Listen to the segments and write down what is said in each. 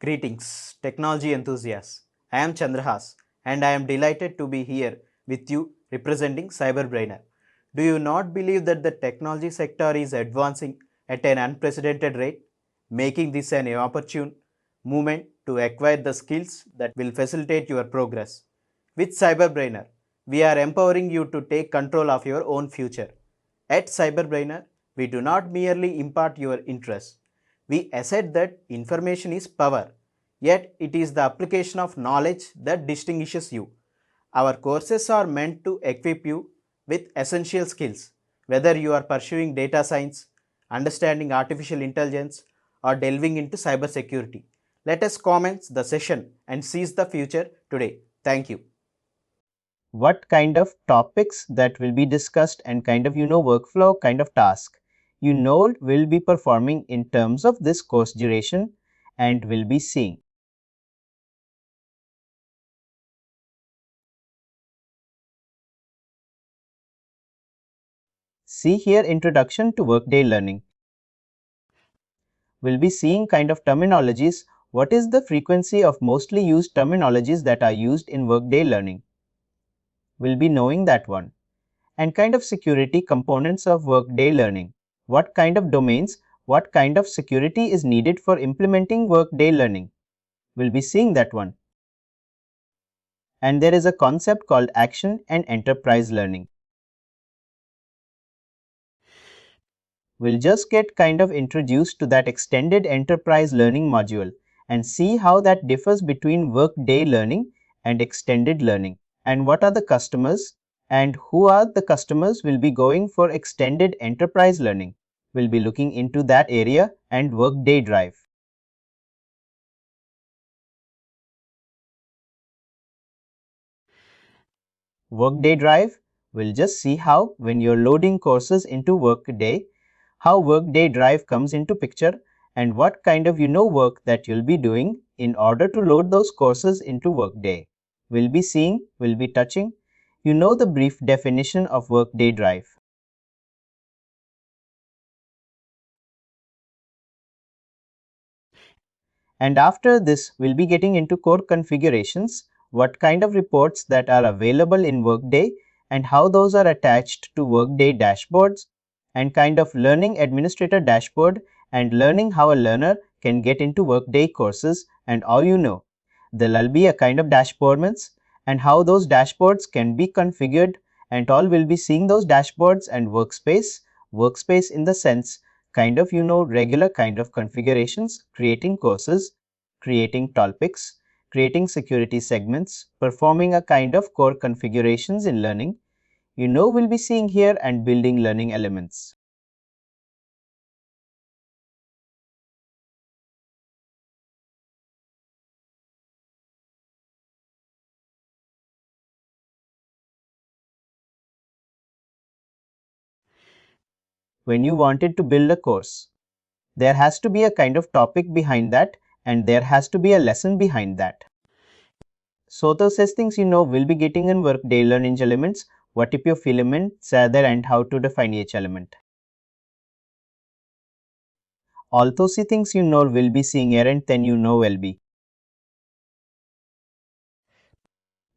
Greetings, technology enthusiasts. I am Chandrahas and I am delighted to be here with you representing CyberBrainer. Do you not believe that the technology sector is advancing at an unprecedented rate, making this an opportune moment to acquire the skills that will facilitate your progress? With CyberBrainer, we are empowering you to take control of your own future. At CyberBrainer, we do not merely impart your interests. We assert that information is power, yet it is the application of knowledge that distinguishes you. Our courses are meant to equip you with essential skills, whether you are pursuing data science, understanding artificial intelligence, or delving into cybersecurity. Let us commence the session and seize the future today. Thank you. What kind of topics that will be discussed and kind of workflow kind of task will be performing in terms of this course duration and will be seeing. See here introduction to Workday Learning. We'll be seeing kind of terminologies. What is the frequency of mostly used terminologies that are used in Workday Learning? We'll be knowing that one. And kind of security components of Workday Learning. What kind of domains, what kind of security is needed for implementing Workday Learning? We'll be seeing that one. And there is a concept called action and enterprise learning. We'll just get kind of introduced to that extended enterprise learning module and see how that differs between Workday Learning and extended learning, and what are the customers and who are the customers will be going for extended enterprise learning. We'll be looking into that area and Workday Drive. Workday Drive, we'll just see how when you're loading courses into Workday, how Workday Drive comes into picture and what kind of work that you'll be doing in order to load those courses into Workday. We'll be seeing, we'll be touching, the brief definition of Workday Drive. And after this, we'll be getting into core configurations, what kind of reports that are available in Workday and how those are attached to Workday dashboards, and kind of learning administrator dashboard and learning how a learner can get into Workday courses, and all there'll be a kind of dashboards and how those dashboards can be configured, and all will be seeing those dashboards and workspace in the sense kind of regular kind of configurations, creating courses, creating topics, creating security segments, performing a kind of core configurations in learning, we'll be seeing here, and building learning elements. When you wanted to build a course, there has to be a kind of topic behind that and there has to be a lesson behind that. So those things we'll be getting in Workday Learning elements, what if your filaments are there and how to define each element. All those things we'll be seeing here, and then will be.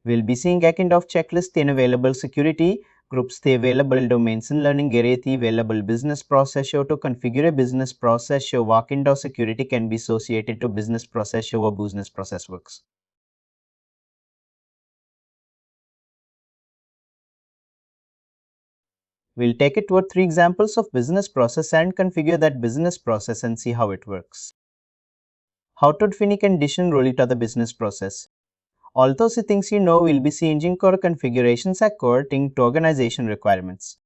We'll be seeing a kind of checklist in available security, groups the available domains in learning area, the available business process show to configure a business process show walk-in door security can be associated to business process show or business process works. We'll take it toward 3 examples of business process and configure that business process and see how it works. How to define a condition role to the business process. All those things we'll be changing core configurations according to organization requirements.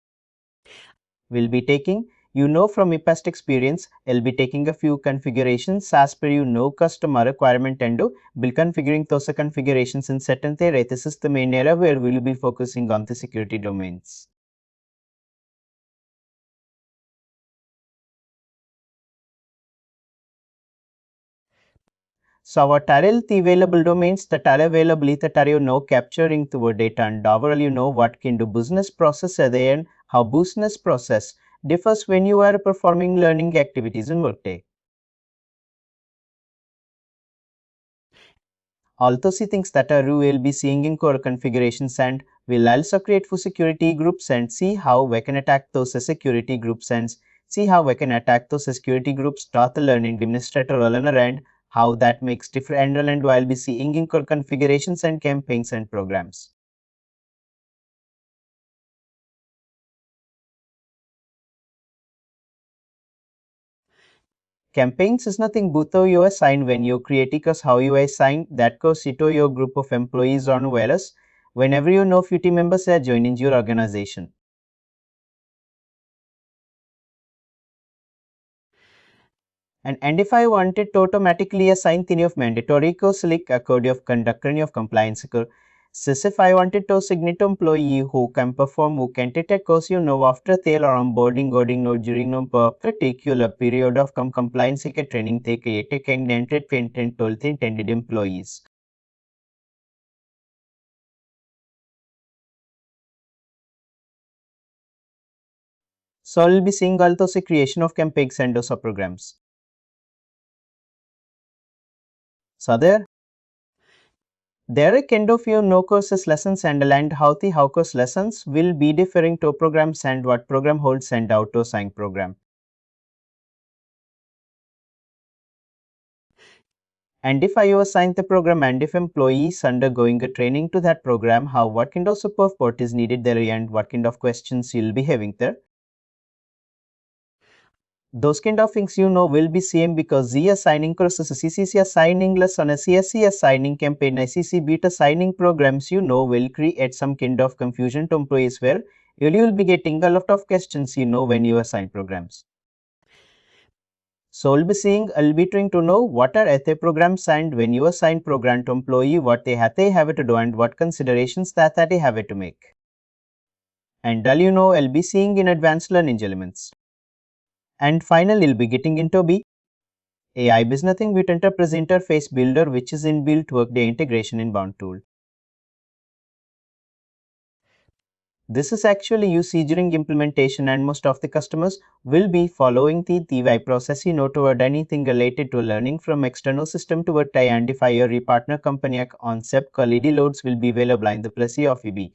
We'll be taking, from my past experience, I'll be taking a few configurations as per customer requirement and build configuring those configurations in certain area. This is the main area where we'll be focusing on the security domains. So our tarel the available domains, the tare available capturing the data, and overall what can do business process at the end, how business process differs when you are performing learning activities in Workday. Also see things that are you will be seeing in core configurations, and we'll also create for security groups and see how we can attack those security groups and see how we can attack those security groups, start the learning administrator learner, and how that makes different and we'll be seeing in core configurations and campaigns and programs. Campaigns is nothing but you assign when you create it, how you assign that goes to your group of employees on whereas whenever you know few team members are joining your organization. And if I wanted to automatically assign any of mandatory course like a code of conduct and of compliance course, if I wanted to assign to employee who can perform, who can take a course, after they are onboarding or during a particular period of compliance training, they create a candidate and told the intended employees. So I'll be seeing also the creation of campaigns and those programs. So there are kind of your no courses lessons and how the how course lessons will be differing to programs and what program holds and how to assign program. And if I assign the program and if employees undergoing a training to that program, how what kind of support is needed there and what kind of questions you'll be having there. Those kind of things will be same because Z assigning courses, CCC assigning lesson, CSC assigning campaign, ICC beta assigning programs will create some kind of confusion to employees where you will be getting a lot of questions when you assign programs. So I'll be trying to know what are ethic programs and when you assign program to employee, what they have to do and what considerations that they have to make. And I'll be seeing in advanced learning elements. And finally, we'll be getting into B. AI is nothing but enterprise interface builder which is inbuilt Workday integration inbound tool. This is actually used during implementation and most of the customers will be following the TY process toward anything related to learning from external system to Workday and if your partner company concept quality loads will be available in the place of EB.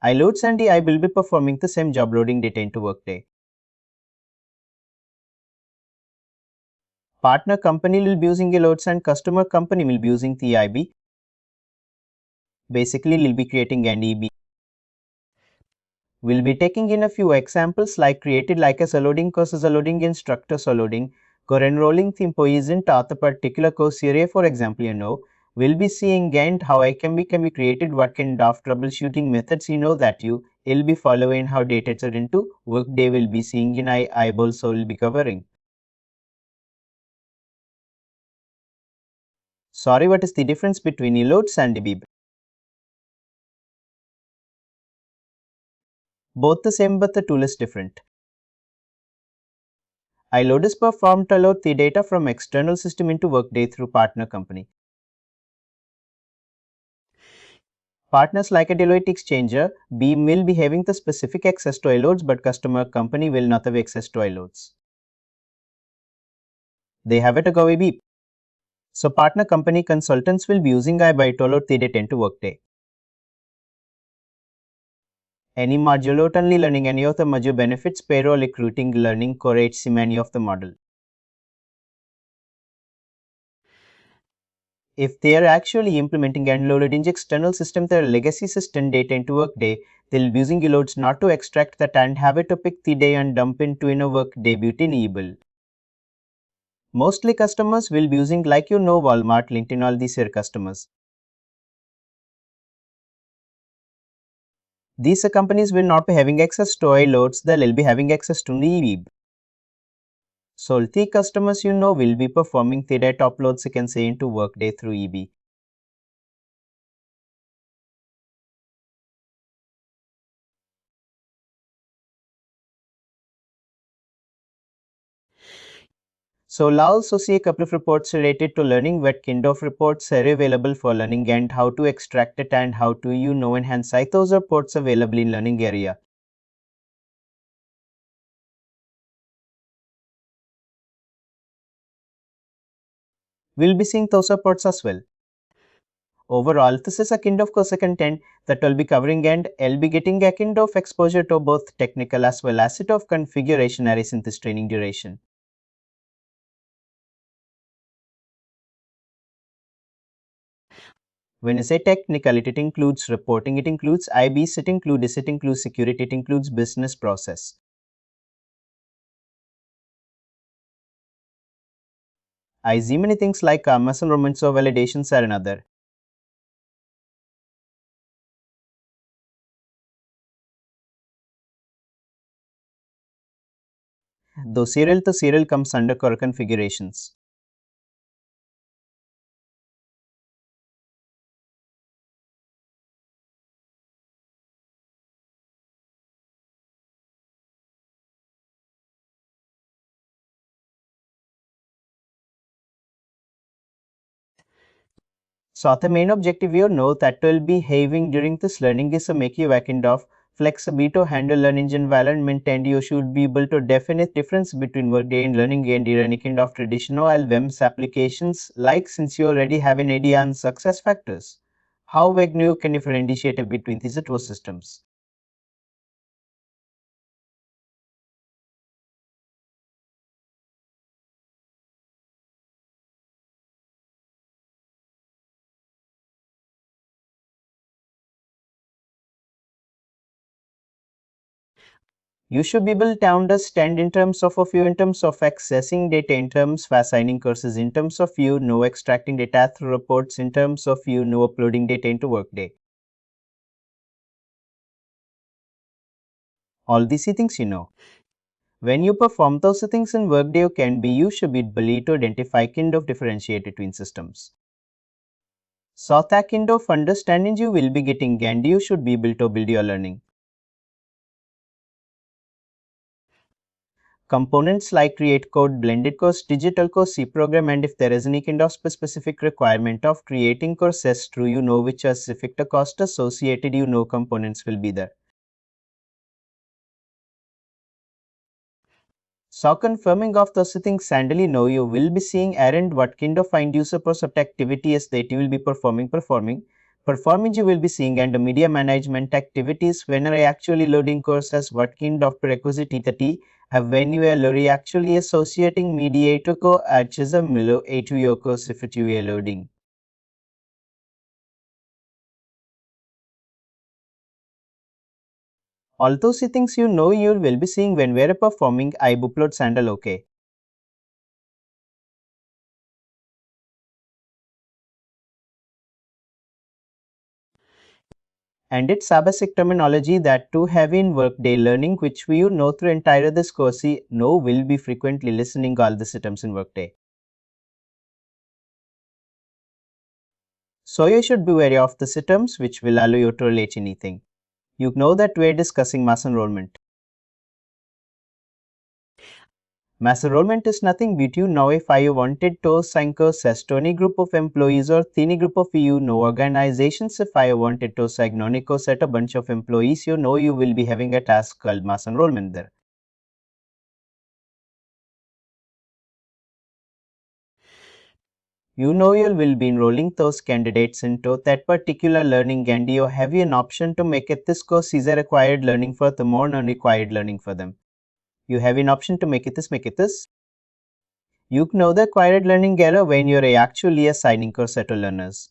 iLoads and I will be performing the same job loading data into Workday. Partner company will be using loads and customer company will be using the IB. Basically, we'll be creating an EB. We'll be taking in a few examples like created like a loading course as a loading instructor loading, core enrolling the employees in a particular course area. For example, we'll be seeing and how I can be created, what kind of troubleshooting methods that will be following, how data is into Workday will be seeing in I also will be covering. Sorry, what is the difference between loads and EB? Both the same but the tool is different. iLoad is performed to load the data from external system into Workday through partner company. Partners like a Deloitte Exchanger, Beam will be having the specific access to iLoads but customer company will not have access to iLoads. They have it a go Beam. So partner company consultants will be using iBy to load the data into Workday. Any module only learning any of the module benefits, payroll, recruiting, learning, core HCM, any of the model. If they are actually implementing and loading external system, their legacy system data into Workday, they'll be using loads not to extract that and have it to pick the day and dump into in a Workday Beauty enable. Mostly customers will be using like Walmart, LinkedIn, all these are customers. These companies will not be having access to iLoads, they'll be having access to EB. So the customers will be performing the data uploads you can say into Workday through EB. So now also see a couple of reports related to learning, what kind of reports are available for learning and how to extract it and how to enhance those reports available in learning area. we'll be seeing those reports as well. Overall, this is a kind of course content that will be covering, and I'll be getting a kind of exposure to both technical as well as set of configuration areas in this training duration. When I say technical, it includes reporting, it includes IBs, it includes security, it includes business process. I see many things like muscle movements or validations are another. Though serial to serial comes under core configurations. So the main objective you know that will be having during this learning is to make you kind of flexible to handle learning environment, and you should be able to definite difference between workday and learning and any kind of traditional LMS applications, like since you already have an idea on success factors. How you can differentiate between these two systems? You should be able to understand in terms of you, in terms of accessing data, in terms of assigning courses, in terms of you know extracting data through reports, in terms of you know uploading data into Workday. All these things you know. When you perform those things in Workday, you should be able to identify kind of differentiate between systems. So that kind of understanding you will be getting, and you should be able to build your learning. Components like create code, blended course, digital course, C program, and if there is any kind of specific requirement of creating courses through you know which are specific to cost associated, you know components will be there. So confirming of those things, suddenly know you will be seeing errand what kind of find user process activities that you will be performing you will be seeing, and the media management activities when I actually loading courses, what kind of prerequisite that have when you are actually associating media to go as a milo a to your course if you are loading. All those things you know you will be seeing when we are performing iBookload sandal. Okay. And it's a basic terminology that to have in Workday learning, which we know through entire this course, know will be frequently listening all the systems in Workday. So you should be wary of the systems which will allow you to relate anything. You know that we're discussing mass enrollment. Mass enrollment is nothing but you know if I wanted to assign courses to any group of employees or any group of you know organizations, if I wanted to assign any course at a bunch of employees, you know you will be having a task called mass enrollment there. You know you will be enrolling those candidates into that particular learning, and you have an option to make it this course is a required learning for them or non-required learning for them. You have an option to make it this. You know the required learning error when you're actually assigning course to learners.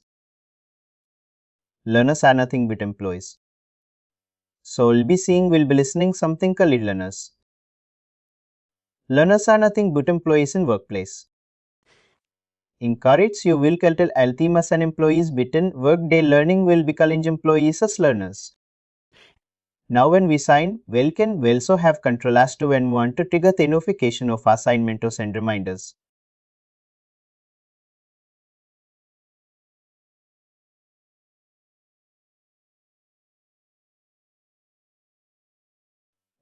Learners are nothing but employees. So we'll be listening something called learners. Learners are nothing but employees in workplace. Encourage you will tell Altimas and employees bitten Workday learning will be calling employees as learners. Now when we sign, we also have control as to when we want to trigger the notification of assignment or send reminders.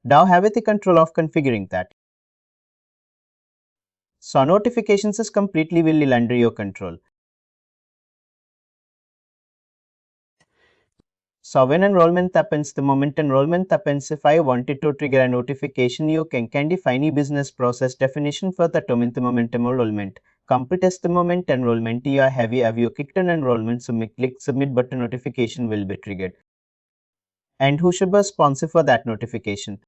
Now have the control of configuring that. So notifications is completely will under your control. So when enrollment happens, the moment enrollment happens, if I wanted to trigger a notification, you can define a business process definition for the term in the moment enrollment. Complete the moment enrollment या have you clicked on enrollment, so click submit button, notification will be triggered. And who should be responsible for that notification?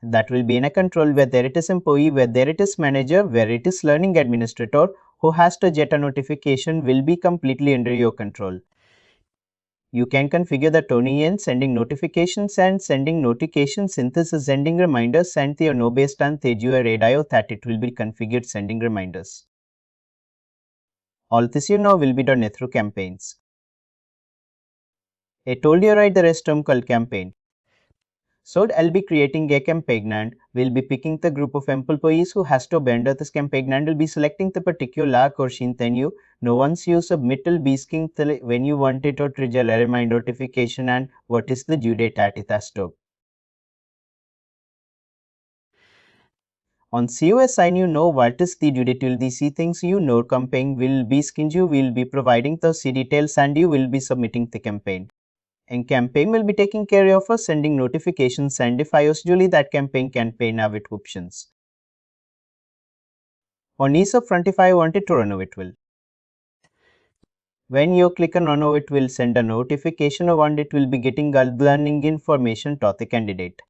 That will be in a control, whether it is employee, whether it is manager, whether it is learning administrator, who has to get a notification will be completely under your control. You can configure the Tony and sending notifications and sending notifications, synthesis, sending reminders, and the no based on Teju radio that it will be configured sending reminders. All this you know will be done through campaigns. I told you right the rest term called campaign. So I'll be creating a campaign and we'll be picking the group of employees who has to render this campaign and will be selecting the particular question. Then you know once you submit will be asking when you want it or trigger a reminder notification and what is the due date at it has to. On COS sign you know what is the due date, will the see things you know campaign will be skin you will be providing the C details and you will be submitting the campaign. And campaign will be taking care of us sending notifications and if I usually that campaign have it options. On ease up front if I wanted to run it will. When you click on run it will send a notification of and it will be getting learning information to the candidate.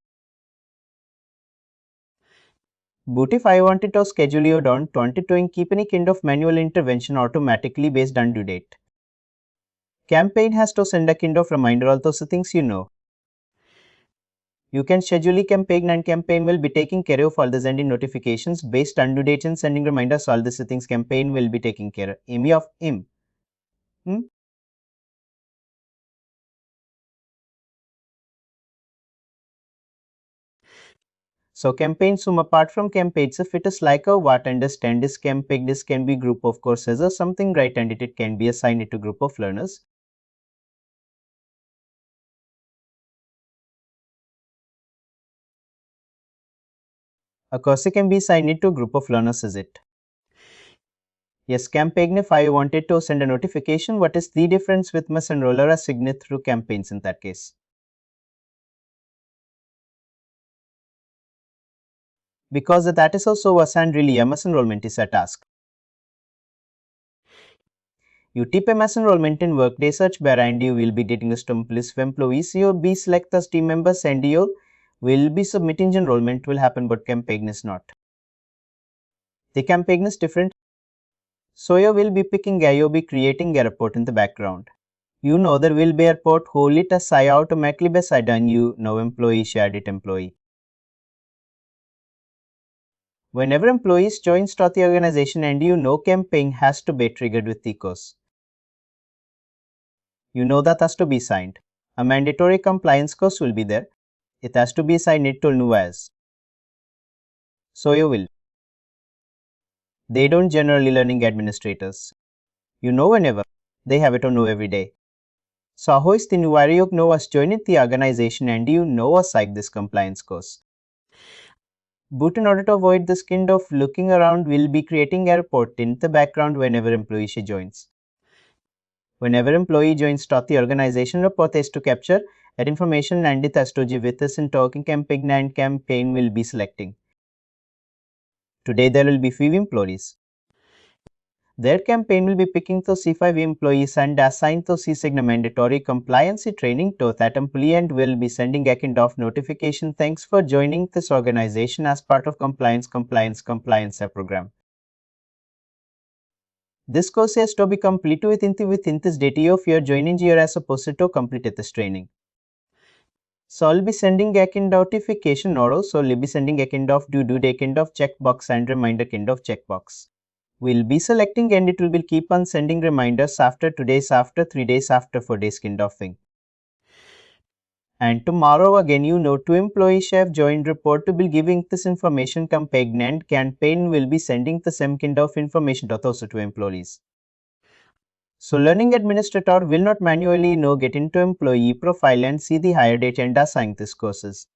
But if I wanted to schedule you down, wanted to keep any kind of manual intervention automatically based on due date. Campaign has to send a kind of reminder all those things you know. You can schedule a campaign and campaign will be taking care of all the sending notifications based on due dates and sending reminders. All the things campaign will be taking care of. IMI of IM. So campaigns apart from campaigns, if it is like a what understand this campaign, this can be group of courses or something, right? And it can be assigned to group of learners. A course can be assigned to a group of learners, is it? Yes, campaign if I wanted to send a notification, what is the difference with mass enroller assigned through campaigns in that case? Because that is also assigned really a mass enrollment is a task. You tip a mass enrollment in Workday search bar and you will be getting a stump list of employees. You be select the team members and you will be submitting enrollment will happen, but campaign is not. The campaign is different. So you will be picking a, you'll be creating a report in the background. You know there will be a report whole it aside automatically beside and you know employee shared it employee. Whenever employees joins to the organization and you know campaign has to be triggered with the course. You know that has to be signed. A mandatory compliance course will be there. It has to be signed to know as. So you will. They don't generally learning administrators. You know whenever. They have it to know every day. So how is the new know us joining the organization and you know us like this compliance course. But in order to avoid this kind of looking around, we'll be creating a report in the background whenever employee joins. Whenever employee joins the organization, report is to capture that information and it has to give with us in talking campaign and campaign will be selecting. Today there will be 5 employees. Their campaign will be picking those C5 employees and assign those C-Sign mandatory compliance training to that employee and will be sending a kind of notification. Thanks for joining this organization as part of compliance program. This course has to be completed within this date of your joining year as opposed to complete this training. So I'll be sending a kind notification or so I'll be sending a kind of due date kind of checkbox and reminder kind of checkbox. We'll be selecting and it will be keep on sending reminders after 2 days, after 3 days, after 4 days kind of thing. And tomorrow again, you know, 2 employees have joined report to be giving this information campaign and campaign will be sending the same kind of information to those 2 employees. So learning administrator will not manually get into employee profile and see the hire date and assign these courses.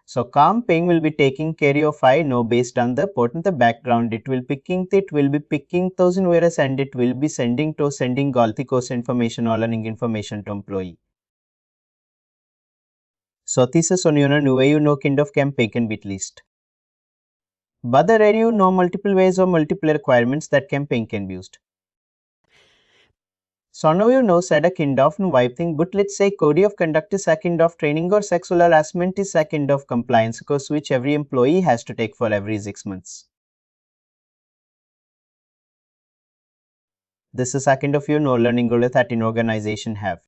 So campaign will be taking care of I know based on the port in the background. It will be picking those in virus and it will be sending all the course information or learning information to employee. So this is on new way kind of campaign can be at least. But there are multiple ways or multiple requirements that campaign can be used. So now said a kind of vibe thing, but let's say code of conduct is a kind of training or sexual harassment is a kind of compliance course which every employee has to take for every 6 months. This is a kind of learning goal that an organization have.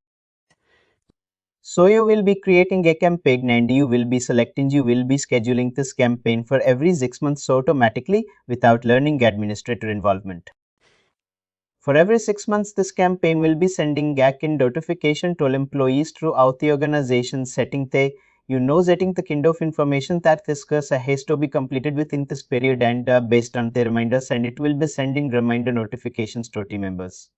So you will be creating a campaign and you will be scheduling this campaign for every 6 months automatically without learning administrator involvement. For every 6 months, this campaign will be sending back-end notification to all employees throughout the organization setting setting the kind of information that this course has to be completed within this period and based on the reminders, and it will be sending reminder notifications to team members.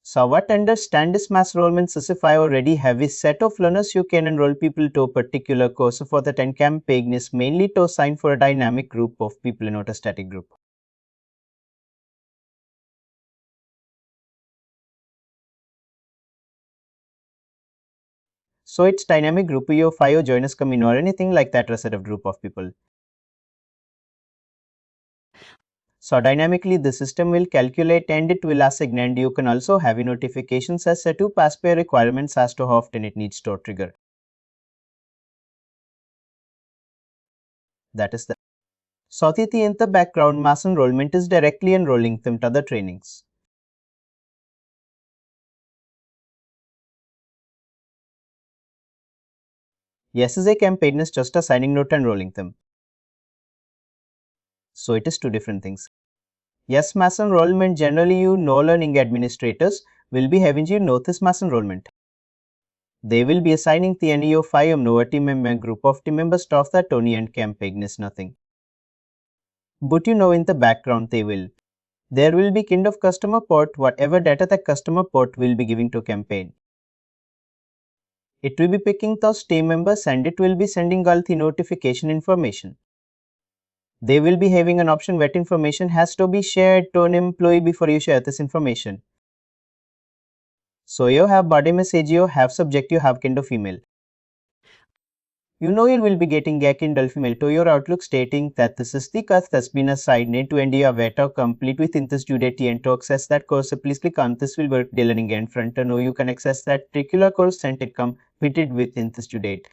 So what understand this mass enrollment is if I already have a set of learners you can enroll people to a particular course. So for that, and campaign is mainly to assign for a dynamic group of people and not a static group. So it's dynamic group of 5 joiners come in or anything like that, or a set of group of people. So dynamically the system will calculate and it will assign, and you can also have notifications as set to pass per requirements as to how often it needs to trigger. That is the Sautiti in the background mass enrollment is directly enrolling them to the trainings. Yes is a campaign is just assigning note and enrolling them. So it is two different things. Yes, mass enrollment generally learning administrators will be having this mass enrollment. They will be assigning the NEO5 no team member group of team members of the Tony and campaign is nothing. But in the background there will be kind of customer port whatever data the customer port will be giving to campaign. It will be picking those team members and it will be sending all the notification information. They will be having an option what information has to be shared to an employee before you share this information. So you have body message, you have subject, you have kind of email. You will be getting a Kindle email to your Outlook stating that this is the course that's been assigned to India Veta complete within this due date, and to access that course please click on this will work learning and front and you can access that particular course and it completed within this due date.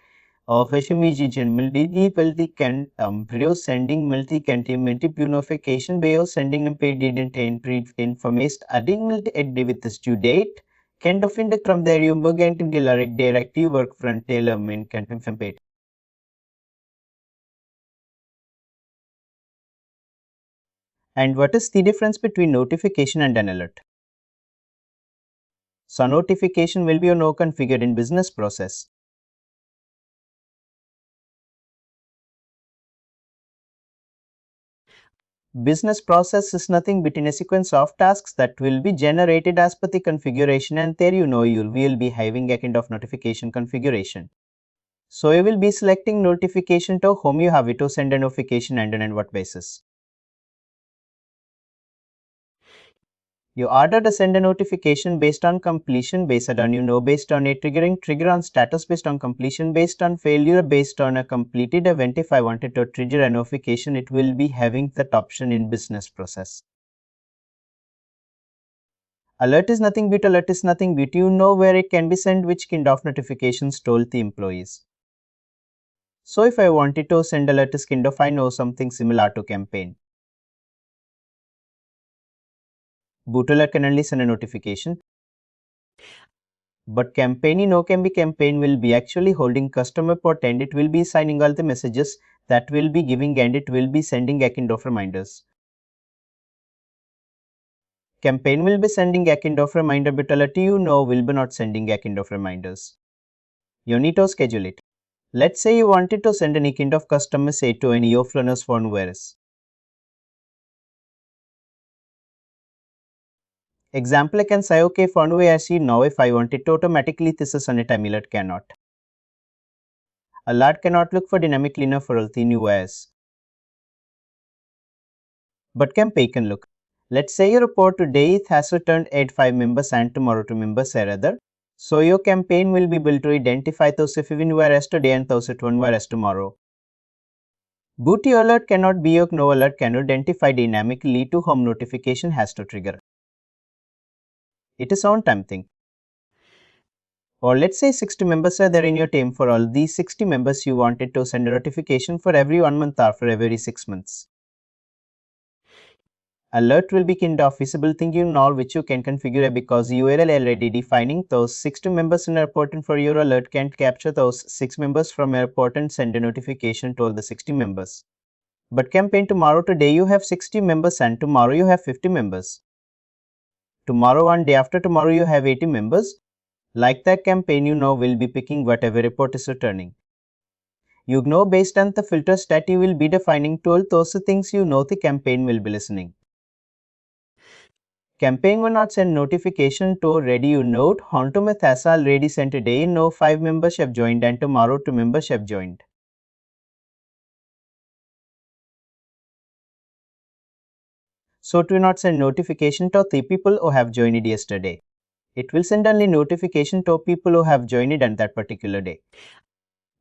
Multi video sending multi-content notification by sending a paid didn't information adding multi with this due date. Kind of in the from there you begin to directive work front element content from paid. And what is the difference between notification and an alert? So notification will be a no configured in business process. Business process is nothing but in a sequence of tasks that will be generated as per the configuration, and there you will be having a kind of notification configuration. So you will be selecting notification to whom you have it to send a notification and on what basis. You order to send a notification based on completion based on based on a trigger on status based on completion based on failure based on a completed event. If I wanted to trigger a notification, it will be having that option in business process. Alert is nothing but where it can be sent which kind of notifications told the employees. So if I wanted to send alert is kind of I know something similar to campaign. Boot alert can only send a notification. But campaign campaign will be actually holding customer port and it will be signing all the messages that will be giving and it will be sending a kind of reminders. Campaign will be sending a kind of reminder, but alert will be not sending a kind of reminders. You need to schedule it. Let's say you wanted to send any kind of customer say to any of learners for virus. Example I can say okay for now if I wanted to automatically this is on a time alert cannot. Alert cannot look for dynamic cleaner for all the new OS. But campaign can look. Let's say your report today has returned 5 members and tomorrow 2 members or other. So your campaign will be built to identify those if even were today and those it won't were tomorrow. Booty alert cannot be your no alert can identify dynamically to home notification has to trigger. It is on time thing. Or let's say 60 members are there in your team. For all these 60 members, you wanted to send a notification for every 1 month or for every 6 months. Alert will be kind of visible thing you know which you can configure because URL already defining those 60 members in airport and for your alert can capture those 6 members from airport and send a notification to all the 60 members. But campaign tomorrow today you have 60 members and tomorrow you have 50 members. Tomorrow and day after tomorrow you have 80 members. Like that campaign you know will be picking whatever report is returning. You know based on the filters that you will be defining to all those things you know the campaign will be listening. Campaign will not send notification to already you know Hontometh has already sent a day no 5 members have joined and tomorrow 2 members have joined. So it will not send notification to the people who have joined yesterday. It will send only notification to people who have joined on that particular day.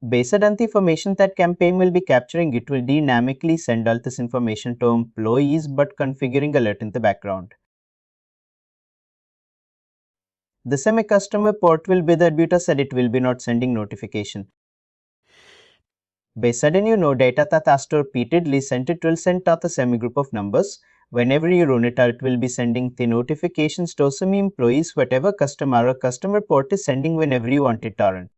Based on the information that campaign will be capturing, it will dynamically send all this information to employees but configuring alert in the background. The same customer port will be the but said it will be not sending notification. By sudden you know data that has to repeatedly sent it will send to the same group of numbers. Whenever you run it will be sending the notifications to some employees whatever customer or customer port is sending whenever you want it to run.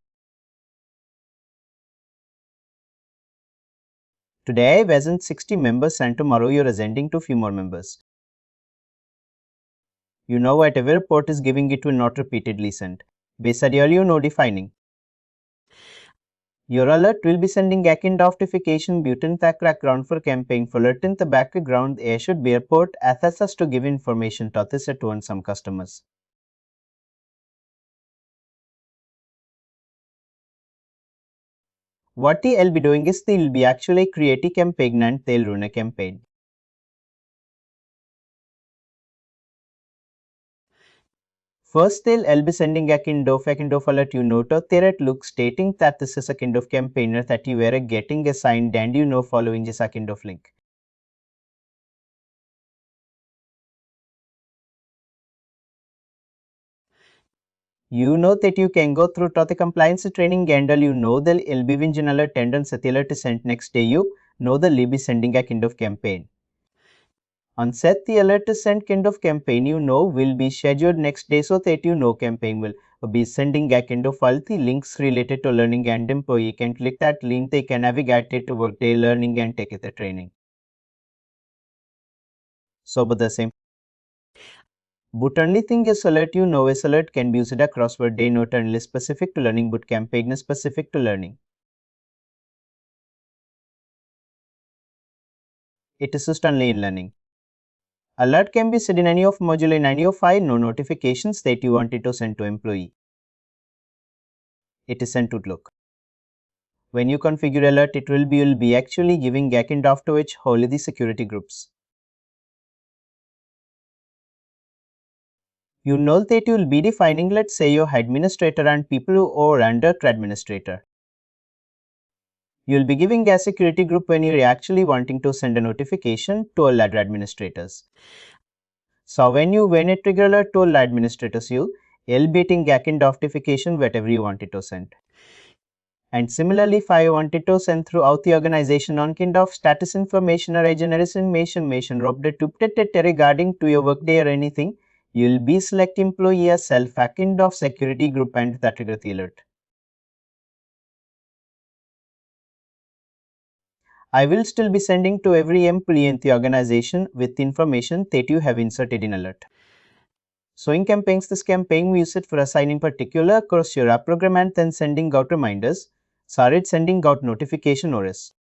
Today I wasn't 60 members and tomorrow you're ascending to few more members. You know whatever port is giving it will not repeatedly send. Basically you know defining. Your alert will be sending backend notification button the background for campaign for alert in the background there should be a port access to give information to this at one some customers. What they'll be doing is they'll be actually create a campaign and they'll run a campaign. First, they'll be sending a kind of alert you know to there at look stating that this is a kind of campaigner that you were getting assigned and you know following this a kind of link. You know that you can go through to the compliance training and you know the LB Engine alert and set alert is sent next day you know the will be sending a kind of campaign. On set the alert is sent kind of campaign you know will be scheduled next day so that you know campaign will be sending a kind of all the links related to learning and employee can click that link they can navigate it to Workday Learning and take the training. So but the same. But only thing is alert you know is alert can be used across Workday not only specific to learning but campaign is specific to learning. It is just only in learning. Alert can be set in any of module in any of file no notifications that you wanted to send to employee. It is sent to look. When you configure alert, it will be actually giving backend after which wholly the security groups. You know that you will be defining, let's say, your administrator and people who are under administrator. You will be giving a security group when you're actually wanting to send a notification to all other administrators. So when it trigger alert to all administrators, you'll be getting backend notification whatever you wanted to send. And similarly, if I wanted to send throughout the organization on kind of status information or generation information regarding to your workday or anything, you'll be select employee as self backend of security group and that trigger the alert. I will still be sending to every employee in the organization with information that you have inserted in alert. So in campaigns, this campaign we use it for assigning particular across your app program and then sending out reminders. Started sending out notification OS.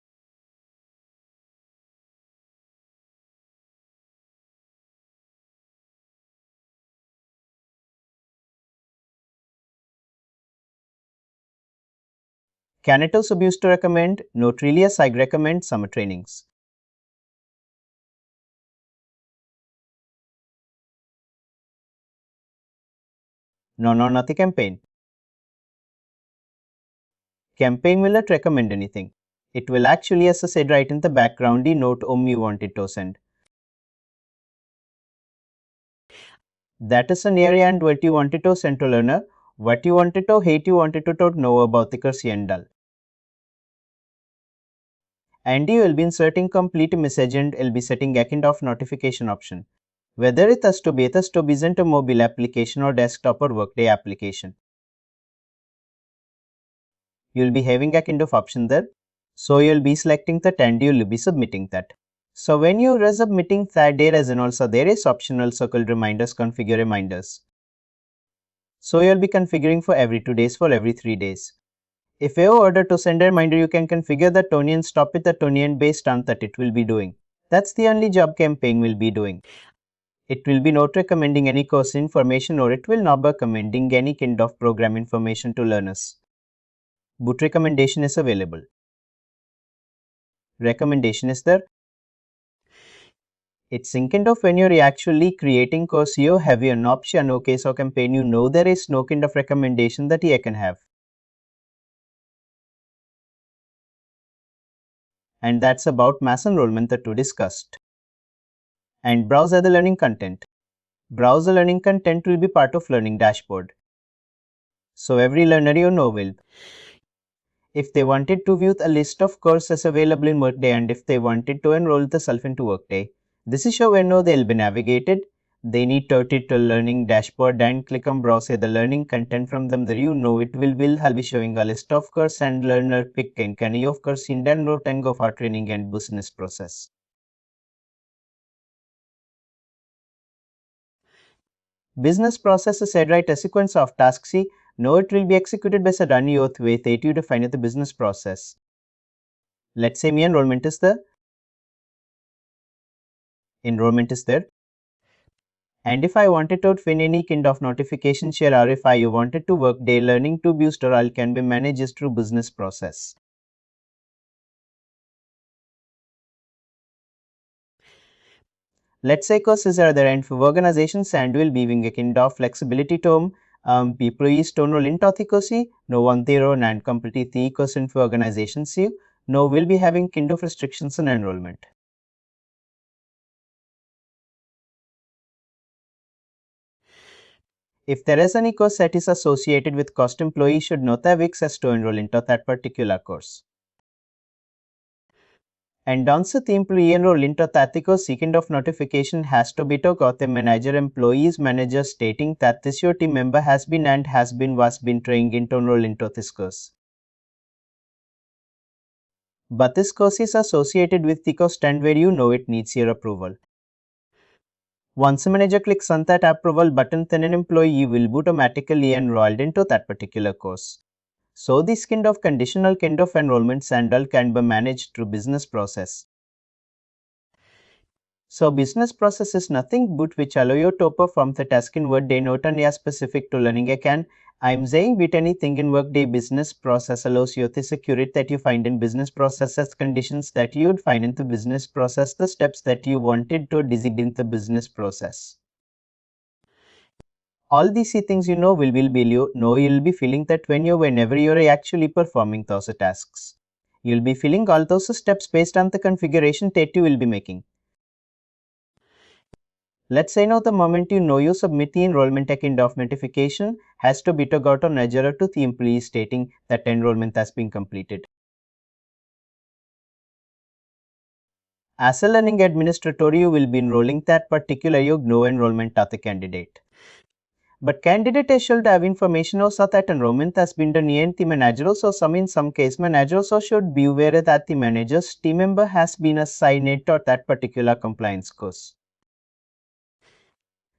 Can it also be used to recommend? Not really as I recommend summer trainings. No, not the campaign. campaign will not recommend anything. It will actually, as I said right in the background, the note you wanted to send. That is an area and what you wanted to send to learner, what you wanted to hate you wanted to know about the course and all. And you will be inserting complete message and will be setting a kind of notification option. Whether it has to be isn't a mobile application or desktop or Workday application. You'll be having a kind of option there. So you'll be selecting that and you'll be submitting that. So when you are submitting that, there is also there is optional circle reminders, configure reminders. So you'll be configuring for every 2 days, for every 3 days. If you order to send a reminder, you can configure the tone and stop it the tone and based on that it will be doing. That's the only job campaign will be doing. It will be not recommending any course information or it will not be recommending any kind of program information to learners. But recommendation is available. Recommendation is there. It's in kind of when you're actually creating course, you have an option, okay, so campaign, you know there is no kind of recommendation that you can have. And that's about mass enrollment that we discussed. And browse the learning content. Browse the learning content will be part of learning dashboard. So every learner you know will. If they wanted to view a list of courses available in Workday and if they wanted to enroll themselves into Workday, this is how we know they'll be navigated. They need to turn to learning dashboard and click on browse the learning content from them. There you know it will be showing a list of course and learner pick and any of course in download and go for training and business process. Business process is said right a sequence of tasks. No, it will be executed by a run your way to define the business process. Let's say me enrollment is there. Enrollment is there. And if I wanted to fin any kind of notification share or if I wanted to Workday learning to boost or all can be managed through business process. Let's say courses are there and for organizations and will be giving a kind of flexibility to employees to enroll into the course, no one zero and complete the course for organizations, no will be having kind of restrictions on enrollment. If there is any course that is associated with cost, employee should not have access to enroll into that particular course. And once the employee enroll into that course, kind of notification has to be to got the manager stating that this your team member has been and was been trained into enroll into this course. But this course is associated with the cost and where you know it needs your approval. Once a manager clicks on that approval button, then an employee will be automatically enrolled into that particular course. So this kind of conditional kind of enrollments and all can be managed through business process. So business process is nothing but which allow you to perform the task in Workday not only specific to learning again. I'm saying with anything in Workday business process allows you the security that you find in business processes, conditions that you would find in the business process, the steps that you wanted to design in the business process. All these things you know will be you'll be feeling that whenever you're actually performing those tasks. You'll be feeling all those steps based on the configuration that you will be making. Let's say now the moment you know you submit the enrollment kind of notification has to be to got a nudger to the employee stating that enrollment has been completed. As a learning administrator, you will be enrolling that particular no enrollment of the candidate. But candidate should have information also that enrollment has been done and the manager also in some case manager also should be aware that the manager's team member has been assigned to that particular compliance course.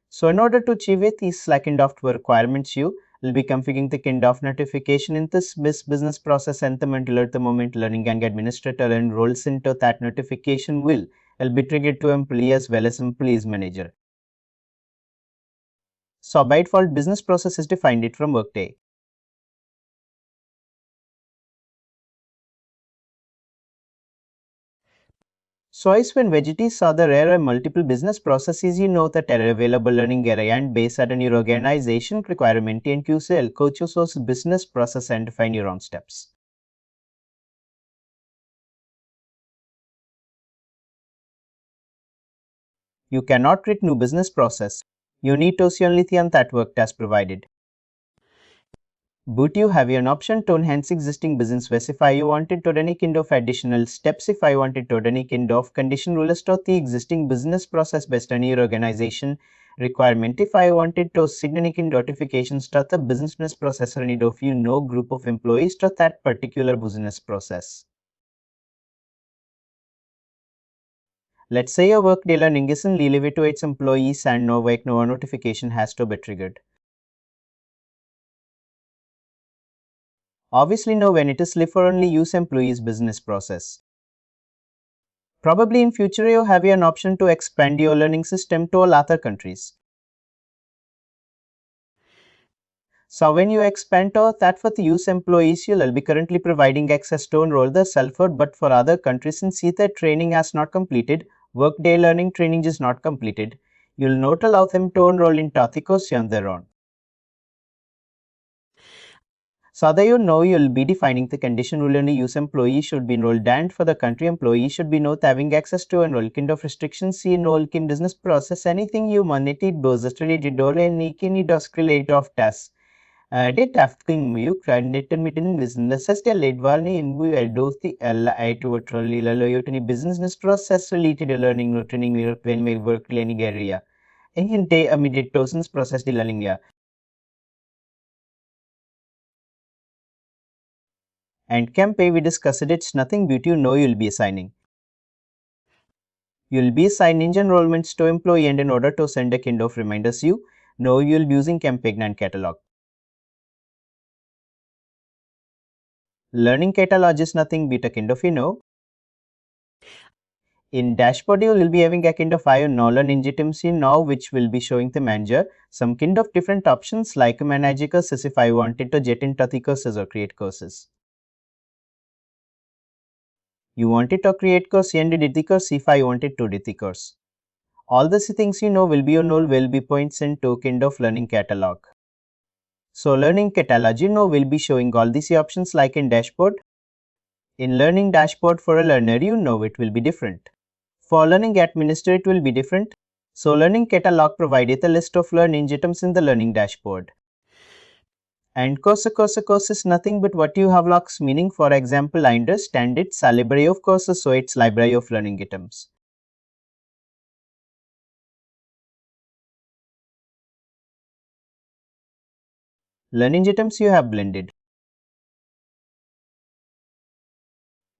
So in order to achieve these kind of requirements, you will be configuring the kind of notification in this business process and the moment learning and administrator enrolls into that notification will be triggered to employee as well as employee's manager. So by default, business process is defined it from Workday. So as when veggies are the rare and multiple business processes, you know that are available learning area and based on your organization requirement and QCL coach source business process and define your own steps. You cannot create new business process. You need to see only the that work as provided. But you have an option to enhance existing business specify you wanted to any kind of additional steps if I wanted to any kind of condition rules to the existing business process based on your organization requirement. If I wanted to send any kind notifications to the business process or need of group of employees to that particular business process. Let's say your Workday Learning isn't delivered to its employees and no notification has to be triggered. Obviously no when it is live for only use employees business process. Probably in future you have an option to expand your learning system to all other countries. So when you expand to that for the use employees, you will be currently providing access to enroll the self-for, but for other countries and see that training has not completed, Workday learning training is not completed, you will not allow them to enroll in the course on their own. So that you'll be defining the condition rule only use employee should be enrolled and for the country employee should be not having access to enroll kind of restrictions see enroll in business process anything you monetary business related or any does relate of tasks. Det afting you determined in business as the lead one in we do the LI to a trolley loyalty business process related to learning training when we work learning area. In day immediate persons process the learning area. And campaign we discussed it's nothing beauty you'll be assigning. You'll be assigning enrollments to employee and in order to send a kind of reminders you'll be using campaign and catalog. Learning catalog is nothing but a kind of in dashboard you will be having a kind of learn items now which will be showing the manager some kind of different options like manage courses if I wanted to get into the courses or create courses. You wanted to create course and did the course if I wanted to did the course. All the things will be will be points into kind of learning catalog. So learning catalog will be showing all these options like in dashboard. In learning dashboard for a learner it will be different. For learning administrator it will be different. So learning catalog provided a list of learning items in the learning dashboard. And course is nothing but what you have logs meaning for example I understand it's a library of courses so it's library of learning items. Learning items you have blended.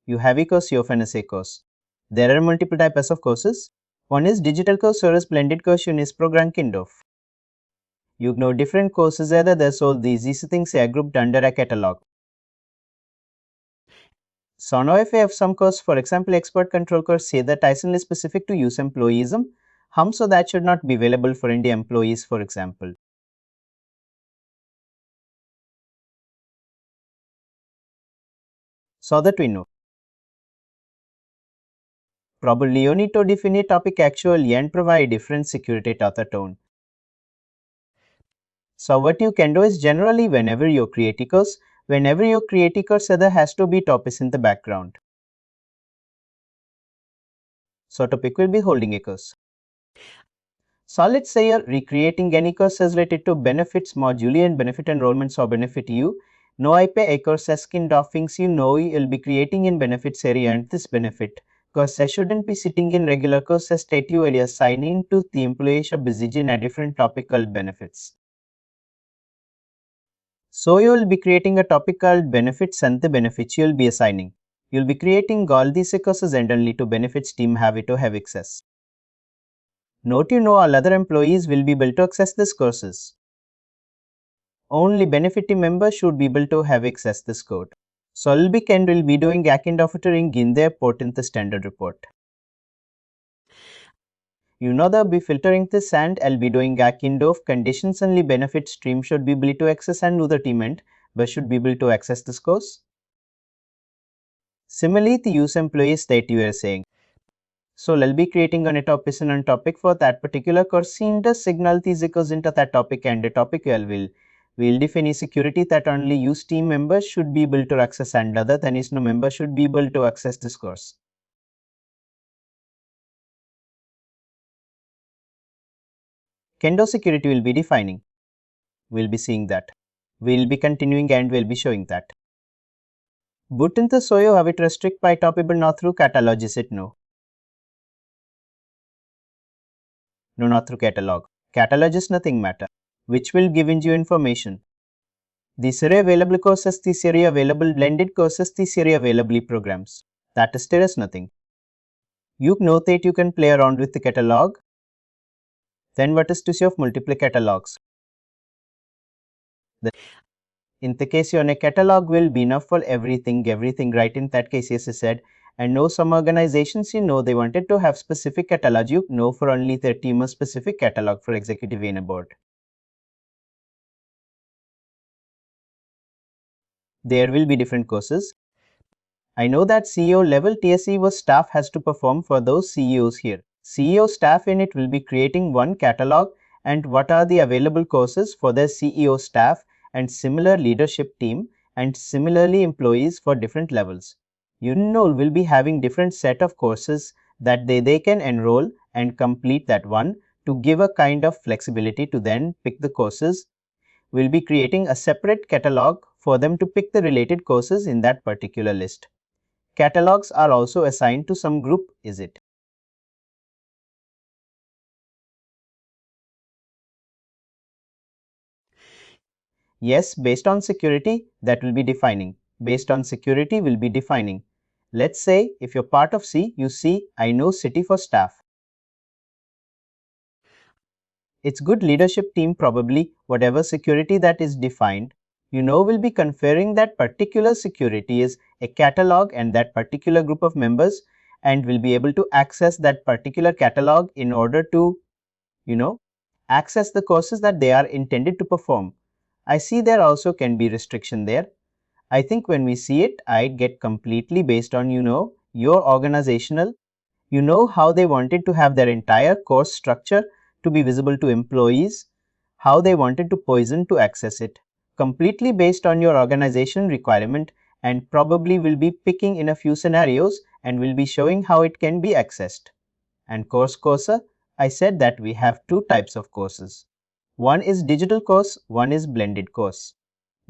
You have a course, you have an essay course. There are multiple types of courses. One is digital course or is blended course one is program kind of. You know different courses either there so these things are grouped under a catalog. So now if I have some course for example expert control course say that Tyson is specific to use employeeism, so that should not be available for India employees for example. So that we know. Probably you need to define a topic actually and provide different security to the tone. So what you can do is generally whenever you create a course other has to be topics in the background. So topic will be holding a course. So let's say you're recreating any courses related to benefits module and benefit enrollments or benefit you. No I pay a course as kind of things you'll be creating in benefits area and this benefit. Courses shouldn't be sitting in regular courses state you area assigning to the employee should be in a different topic called benefits. So you will be creating a topic called benefits and the benefits you will be assigning. You will be creating all these courses and only to benefits team have it to have access. Note all other employees will be able to access these courses. Only benefit team members should be able to have access this code. So will be doing backend authoring in their port in the standard report. They'll be filtering this and I'll be doing backend of conditions only benefit stream should be able to access and other team end but should be able to access this course. Similarly, the use employees that you are saying. So I'll be creating a topic and topic for that particular course. In the signal these echoes into that topic and the topic will define security that only use team members should be able to access and other than is no member should be able to access this course. Kendo security will be defining. We'll be seeing that. We'll be continuing and we'll be showing that. Butinta soyo have it restrict by topable not through catalog is it no? No, not through catalog. Catalog is nothing matter, which will give you information. The series available courses, the series available blended courses, the series available programs. That is there is nothing. You know that you can play around with the catalog. Then what is to say of multiple catalogs? In the case your catalog will be enough for everything right in that case yes I said. And know some organizations they wanted to have specific catalog for only their team a specific catalog for executive in a board. There will be different courses. I know that CEO level TSE staff has to perform for those CEOs here. CEO staff in it will be creating one catalog and what are the available courses for their CEO staff and similar leadership team and similarly employees for different levels. Will be having different set of courses that they can enroll and complete that one to give a kind of flexibility to then pick the courses. We'll be creating a separate catalog for them to pick the related courses in that particular list. Catalogs are also assigned to some group, is it? Yes, based on security, that will be defining. Based on security will be defining. Let's say if you're part of C, you see I know city for staff. It's good leadership team probably whatever security that is defined, will be conferring that particular security is a catalog and that particular group of members and will be able to access that particular catalog in order to, access the courses that they are intended to perform. I see there also can be restriction there. I think when we see it, I'd get completely based on, your organizational, how they wanted to have their entire course structure to be visible to employees, how they wanted to poison to access it, completely based on your organization requirement and probably will be picking in a few scenarios and will be showing how it can be accessed. And course, I said that we have two types of courses. One is digital course, one is blended course.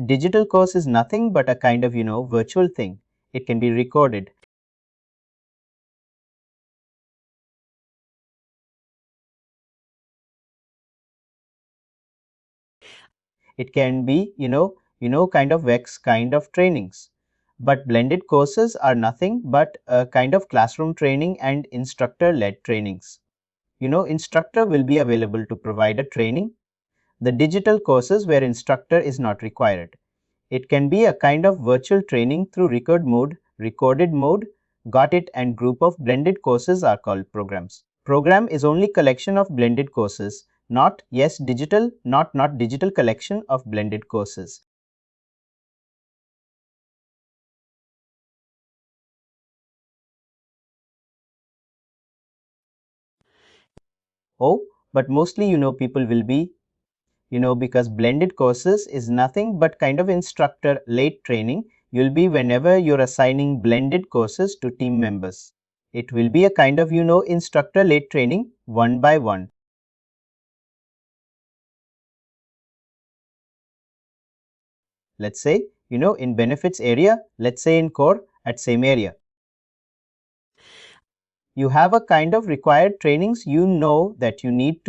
Digital course is nothing but a kind of, virtual thing. It can be recorded. It can be, kind of VEX kind of trainings. But blended courses are nothing but a kind of classroom training and instructor-led trainings. Instructor will be available to provide a training. The digital courses where instructor is not required. It can be a kind of virtual training through recorded mode, got it, and group of blended courses are called programs. Program is only collection of blended courses, not digital, not digital collection of blended courses. Oh, but mostly, people will be, because blended courses is nothing but kind of instructor-led training. You'll be whenever you're assigning blended courses to team members. It will be a kind of, instructor-led training one by one. Let's say, in benefits area, let's say in core at same area. You have a kind of required trainings that you need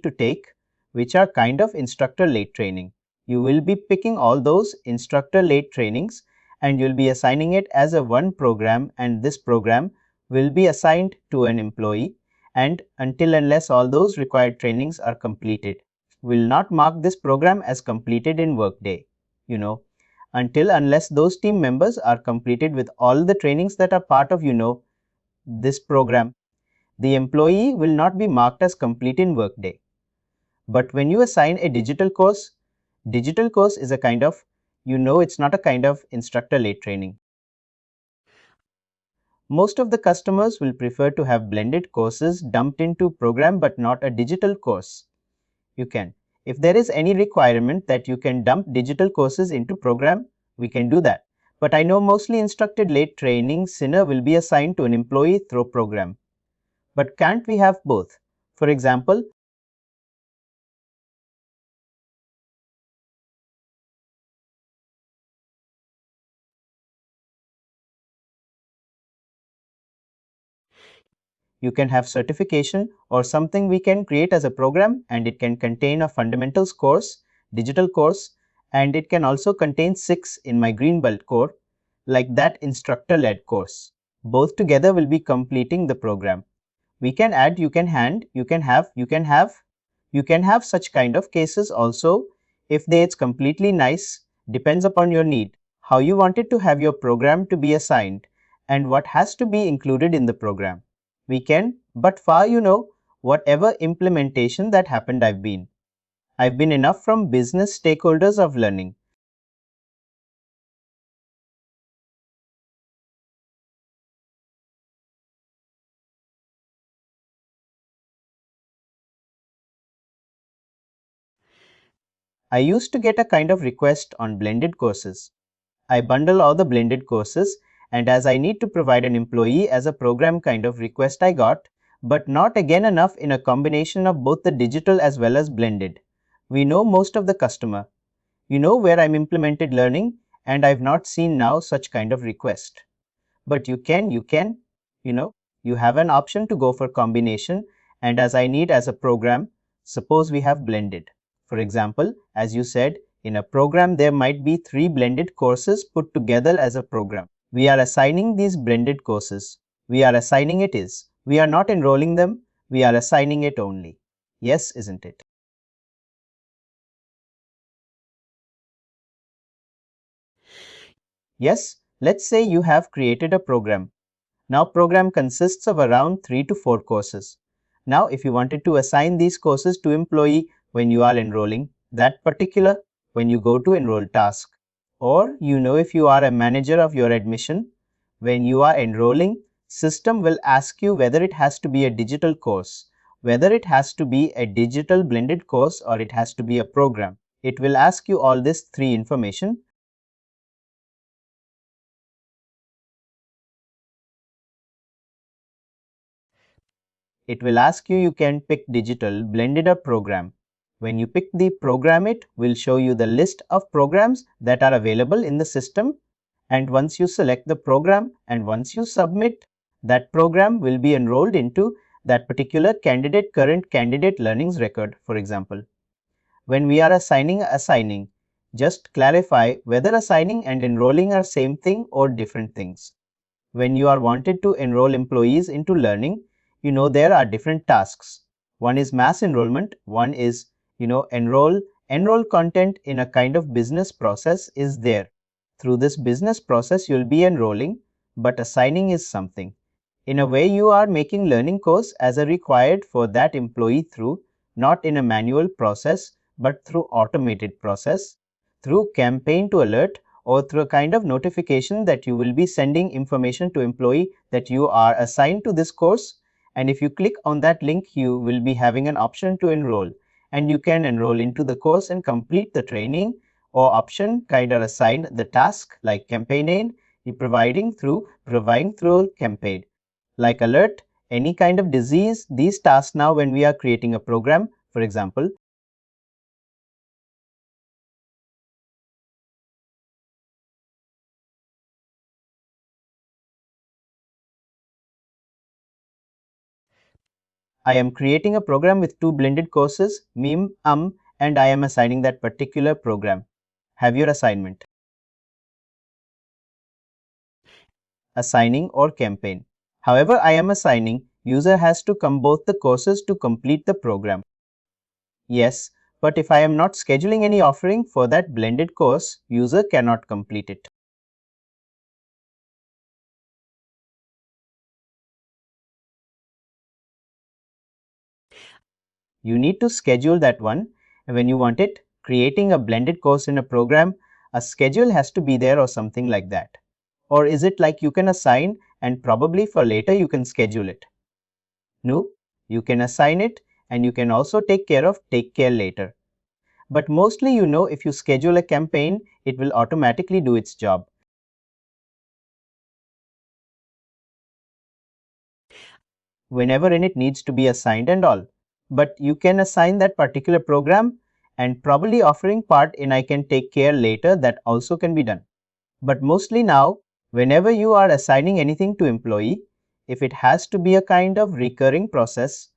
to take, which are kind of instructor-led training. You will be picking all those instructor-led trainings and you'll be assigning it as a one program, and this program will be assigned to an employee, and until unless all those required trainings are completed, will not mark this program as completed in Workday, until unless those team members are completed with all the trainings that are part of, this program, the employee will not be marked as complete in Workday. But when you assign a digital course is a kind of, it's not a kind of instructor-led training. Most of the customers will prefer to have blended courses dumped into program but not a digital course. You can. If there is any requirement that you can dump digital courses into program, we can do that. But I know mostly instructor-led training sooner will be assigned to an employee through program. But can't we have both? For example, You can have certification or something we can create as a program, and it can contain a fundamentals course, digital course, and it can also contain 6 in my green belt core, like that instructor-led course. Both together will be completing the program. We can add, you can hand, you can have such kind of cases also. If it's completely nice, depends upon your need, how you wanted to have your program to be assigned, and what has to be included in the program. We can, but far whatever implementation that happened I've been enough from business stakeholders of learning. I used to get a kind of request on blended courses. I bundle all the blended courses, and as I need to provide an employee as a program kind of request I got, but not again enough in a combination of both the digital as well as blended. We know most of the customer. You know where I'm implemented learning, and I've not seen now such kind of request. But you know, you have an option to go for combination, and as I need as a program, suppose we have blended. For example, as you said, in a program there might be 3 blended courses put together as a program. We are assigning these blended courses. We are assigning it is. We are not enrolling them, we are assigning it only. Yes, isn't it? Yes, let's say you have created a program. Now program consists of around 3 to 4 courses. Now if you wanted to assign these courses to employee when you are enrolling, that particular when you go to enroll task, or if you are a manager of your admission, when you are enrolling, system will ask you whether it has to be a digital course, whether it has to be a digital blended course, or it has to be a program. It will ask you all this 3 information. It will ask you can pick digital, blended or program. When you pick the program, it will show you the list of programs that are available in the system. And once you select the program and once you submit, that program will be enrolled into that particular current candidate learnings record, for example. When we are assigning, just clarify whether assigning and enrolling are same thing or different things. When you are wanted to enroll employees into learning, there are different tasks. One is mass enrollment, one is enroll content in a kind of business process is there. Through this business process you'll be enrolling, but assigning is something. In a way you are making learning course as a required for that employee through not in a manual process but through automated process, through campaign to alert, or through a kind of notification that you will be sending information to employee that you are assigned to this course, and if you click on that link you will be having an option to enroll, and you can enroll into the course and complete the training, or option kind of assigned the task like campaign providing through campaign like alert any kind of disease. These tasks now when we are creating a program, for example, I am creating a program with 2 blended courses, meme, and I am assigning that particular program. Have your assignment. Assigning or campaign. However, I am assigning, user has to come both the courses to complete the program. Yes, but if I am not scheduling any offering for that blended course, user cannot complete it. You need to schedule that one when you want it. Creating a blended course in a program, a schedule has to be there or something like that. Or is it like you can assign and probably for later you can schedule it? No, you can assign it and you can also take care later. But mostly if you schedule a campaign, it will automatically do its job. Whenever it needs to be assigned and all. But you can assign that particular program and probably offering part in I can take care later, that also can be done. But mostly now, whenever you are assigning anything to employee, If it has to be a kind of recurring process,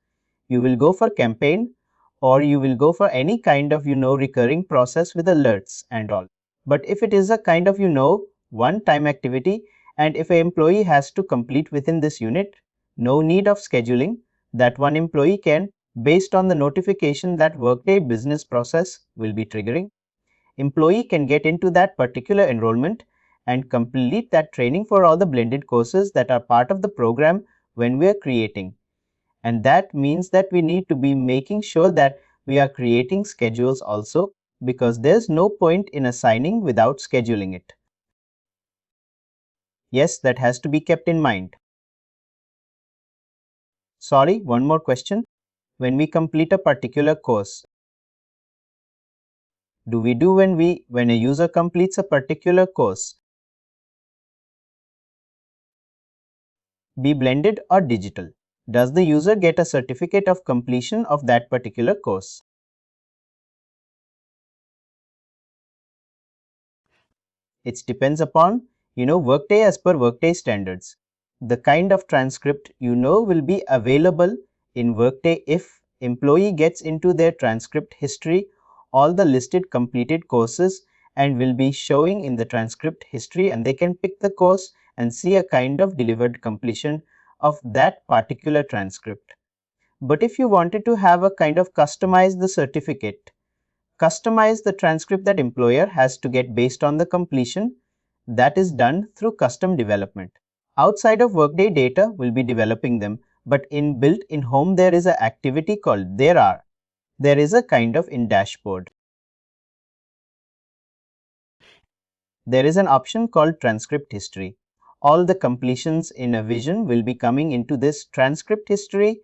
you will go for campaign, or you will go for any kind of recurring process with alerts and all. But if it is a kind of one time activity, and if an employee has to complete within this unit, no need of scheduling. That one employee can, based on the notification that Workday business process will be triggering, employee can get into that particular enrollment and complete that training for all the blended courses that are part of the program when we are creating. And that means that we need to be making sure that we are creating schedules also, because there's no point in assigning without scheduling it. Yes, that has to be kept in mind. Sorry, one more question. When we complete a particular course, do we do when a user completes a particular course, be blended or digital? Does the user get a certificate of completion of that particular course? It depends upon, Workday as per Workday standards. The kind of transcript will be available in Workday if employee gets into their transcript history all the listed completed courses and will be showing in the transcript history, and they can pick the course and see a kind of delivered completion of that particular transcript. But if you wanted to have a kind of customize the certificate, customize the transcript that employer has to get based on the completion, that is done through custom development. Outside of Workday data will be developing them, but in built in home there is an activity called there is a kind of in dashboard. There is an option called transcript history. All the completions in a vision will be coming into this transcript history,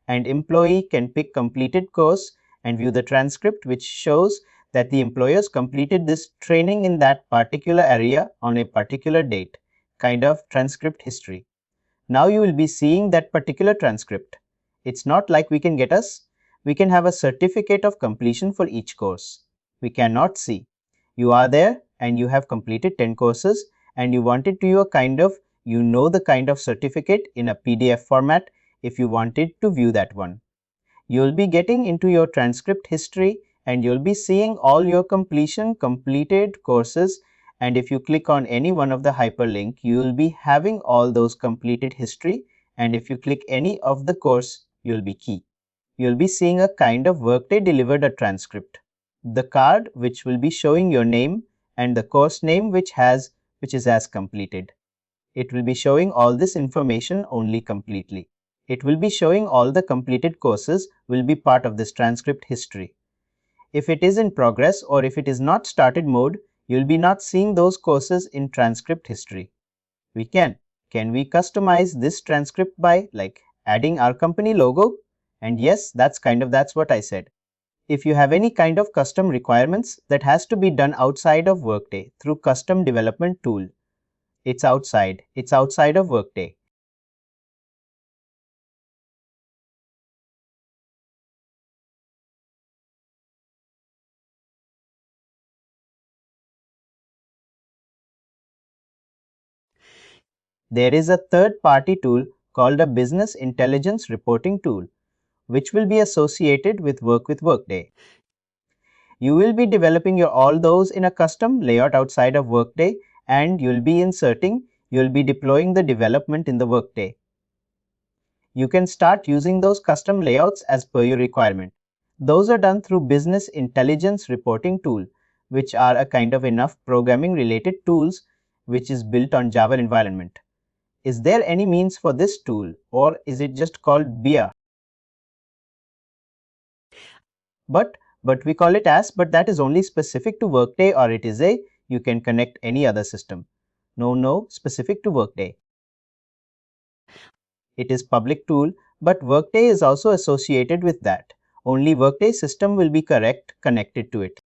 and employee can pick completed course and view the transcript, which shows that the employers completed this training in that particular area on a particular date, kind of transcript history. Now you will be seeing that particular transcript. It's not like we can have a certificate of completion for each course. We cannot see. You are there and you have completed 10 courses and you wanted to a kind of, the kind of certificate in a PDF format if you wanted to view that one. You'll be getting into your transcript history and you'll be seeing all your completed courses, and if you click on any one of the hyperlink, you'll be having all those completed history, and if you click any of the course, you'll be seeing a kind of Workday delivered a transcript. The card which will be showing your name and the course name which is as completed. It will be showing all this information only completely. It will be showing all the completed courses will be part of this transcript history. If it is in progress or if it is not started mode, you will be not seeing those courses in transcript history. Can we customize this transcript by adding our company logo? And yes, that's what I said. If you have any kind of custom requirements that has to be done outside of Workday through custom development tool, it's outside of Workday. There is a third-party tool called a Business Intelligence Reporting tool, which will be associated with Workday. You will be developing all those in a custom layout outside of Workday, and you'll be deploying the development in the Workday. You can start using those custom layouts as per your requirement. Those are done through Business Intelligence Reporting tool, which are a kind of enough programming related tools which is built on Java environment. Is there any means for this tool, or is it just called BIA? But we call it as, but that is only specific to Workday, or it is you can connect any other system. No, specific to Workday. It is public tool, but Workday is also associated with that. Only Workday system will be connected to it.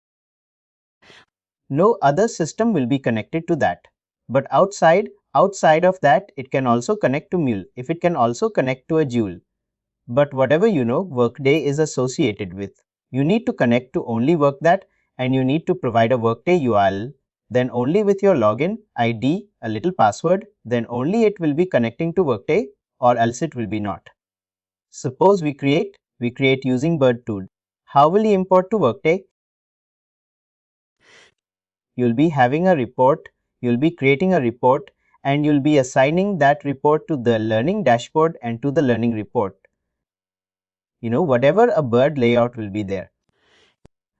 No other system will be connected to that. But outside of that, it can also connect to Mule, if it can also connect to a Joule. But whatever Workday is associated with, you need to connect to only Workday, and you need to provide a Workday URL. Then only with your login ID, a little password, then only it will be connecting to Workday. or else it will be not. Suppose we create using bird tool. How will you import to Workday? You'll be having a report, you'll be creating a report, and you'll be assigning that report to the learning dashboard and to the learning report. Whatever a bird layout will be there.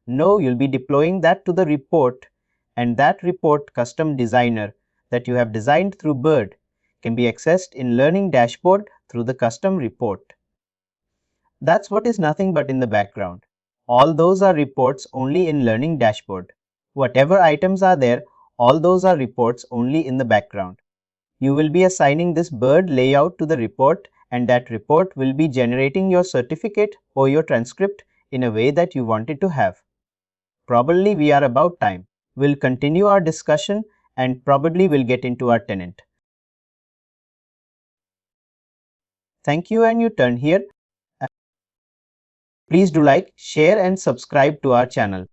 No, you'll be deploying that to the report, and that report custom designer that you have designed through bird can be accessed in learning dashboard through the custom report. That's what is nothing but in the background. All those are reports only in learning dashboard. Whatever items are there, all those are reports only in the background. You will be assigning this bird layout to the report, and that report will be generating your certificate or your transcript in a way that you want it to have. Probably we are about time. We'll continue our discussion and probably we'll get into our tenant. Thank you, and you turn here. Please do like, share and subscribe to our channel.